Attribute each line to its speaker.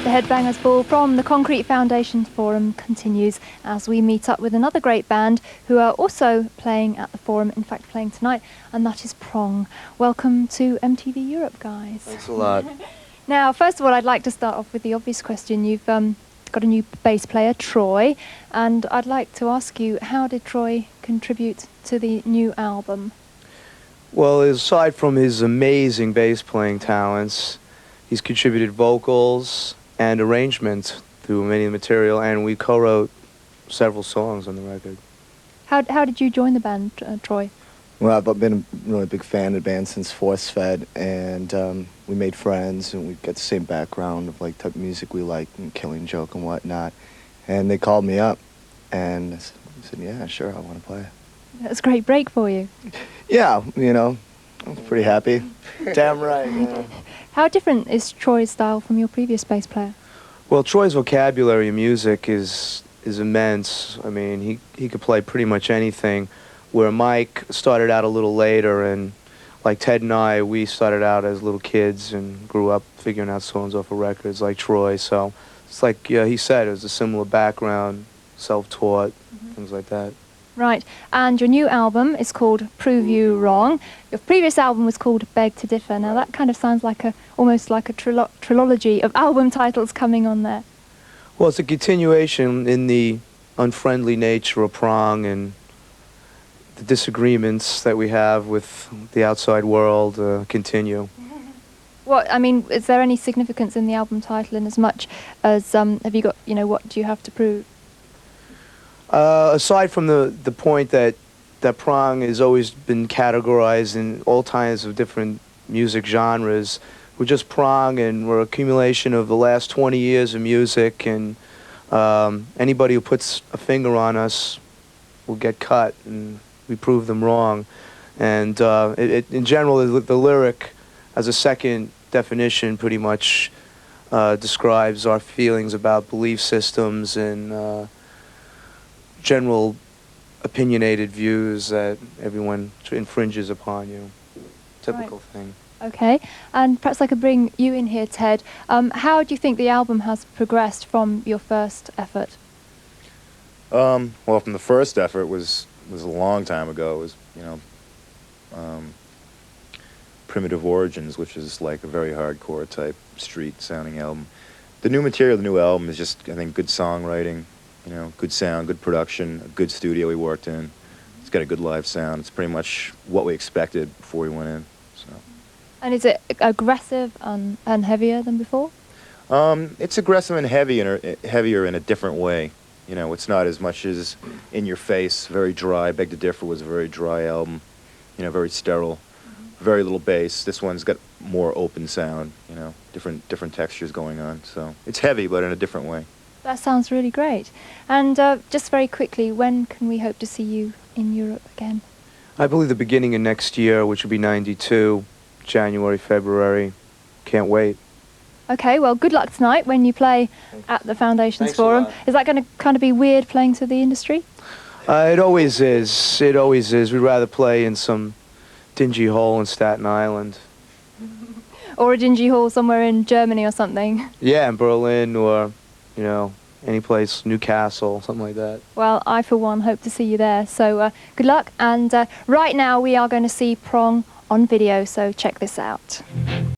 Speaker 1: The Headbangers Ball from the Concrete Foundations Forum continues as we meet up with another great band who are also playing at the Forum, in fact playing tonight, and that is Prong. Welcome to MTV Europe, guys.
Speaker 2: Thanks a lot.
Speaker 1: Now, first of all, I'd like to start off with the obvious question. You've got a new bass player, Troy, and I'd like to ask you, how did Troy contribute to the new album?
Speaker 2: Well, aside from his amazing bass playing talents, he's contributed vocals and arrangement through many of the material, and we co-wrote several songs on the record.
Speaker 1: How did you join the band, Troy?
Speaker 3: Well, I've been a really big fan of the band since Force Fed, and we made friends, and we got the same background of like type of music we like, and Killing Joke and whatnot. And they called me up, and I said, yeah, sure, I want to play.
Speaker 1: That's a great break for you.
Speaker 3: Yeah, you know, I'm pretty happy. Damn right. Yeah.
Speaker 1: How different is Troy's style from your previous bass player?
Speaker 2: Well, Troy's vocabulary of music is immense. I mean, he could play pretty much anything, where Mike started out a little later, and like Ted and I, we started out as little kids and grew up figuring out songs off of records like Troy. So it's like he said, it was a similar background, self-taught, things like that.
Speaker 1: Right, and your new album is called Prove You Wrong. Your previous album was called Beg to Differ. Now that kind of sounds like almost like a trilogy of album titles coming on there.
Speaker 2: Well, it's a continuation in the unfriendly nature of Prong and the disagreements that we have with the outside world continue.
Speaker 1: What, I mean, is there any significance in the album title in as much as, have you got, you know, what do you have to prove?
Speaker 2: Aside from the point that Prong has always been categorized in all kinds of different music genres, we're just Prong, and we're an accumulation of the last 20 years of music, and anybody who puts a finger on us will get cut, and we prove them wrong. And in general, the lyric, as a second definition, pretty much describes our feelings about belief systems and general opinionated views that everyone infringes upon you. Typical thing.
Speaker 1: Okay, and perhaps I could bring you in here, Ted. How do you think the album has progressed from your first effort?
Speaker 4: Well, from the first effort was a long time ago. It was, you know, Primitive Origins, which is like a very hardcore type street sounding album. The new material, the new album is just, I think, good songwriting. You know, good sound, good production, a good studio we worked in. It's got a good live sound. It's pretty much what we expected before we went in. So.
Speaker 1: And is it aggressive and heavier than before?
Speaker 4: It's aggressive and heavier in a different way. You know, it's not as much as in your face, very dry. Beg to Differ was a very dry album, you know, very sterile, very little bass. This one's got more open sound, you know, different textures going on. So it's heavy, but in a different way.
Speaker 1: That sounds really great. And just very quickly, when can we hope to see you in Europe again?
Speaker 2: I believe the beginning of next year, which will be '92, January, February. Can't wait.
Speaker 1: Okay, well, good luck tonight when you play at the Foundations Forum. Is that going to kind of be weird playing to the industry?
Speaker 2: It always is. It always is. We'd rather play in some dingy hole in Staten Island.
Speaker 1: Or a dingy hall somewhere in Germany or something.
Speaker 2: Yeah, in Berlin, or, you know, any place, Newcastle, something like that.
Speaker 1: Well, I, for one, hope to see you there. So good luck. And right now we are going to see Prong on video, so check this out.